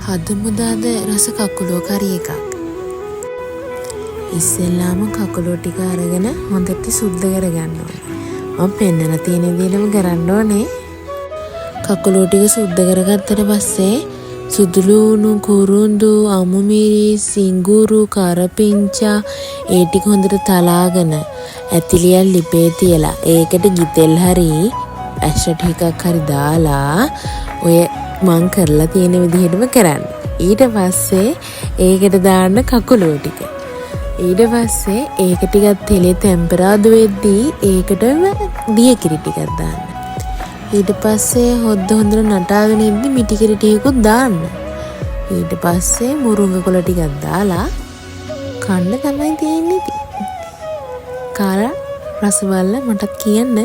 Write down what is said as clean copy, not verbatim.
හදමුදාද රස කකුලෝ කරි එකක්. ඉස්සෙල්ලාම කකුලෝ ටික අරගෙන හොඳට සුද්ධ කරගන්න ඕනේ. මම පෙන්නලා තියෙන විදිහටම කරන්න ඕනේ. කකුලෝ ටික සුද්ධ කරගත්තට පස්සේ සුදුලුණු කුරුඳු අමු මිරිස් සිඟුරු කරපිංචා ඒ ටික හොඳට තලාගෙන ඇතිලියක් ලිපේ තියලා ඒකට ගිතෙල් හරි ඇෂ ටිකක් හරි දාලා ඔය මං කරලා තියෙන විදිහටම කරන්න. ඊට පස්සේ ඒකට දාන්න කකුලෝ ටික. ඊට පස්සේ ඒක ටිකක් තෙලේ ටෙම්පරාදු වෙද්දී ඒකටම දිය කිරි ටිකක් දාන්න. ඊට පස්සේ හොද්ද හොඳට නටාගෙන ඉද්දි මිටි කිරි ටිකකුත් දාන්න. ඊට පස්සේ මුරුංග කොළ ටිකක් දාලා කන්න තමයි තියෙන්නේ. කාලා රස බලලා මටත් කියන්න.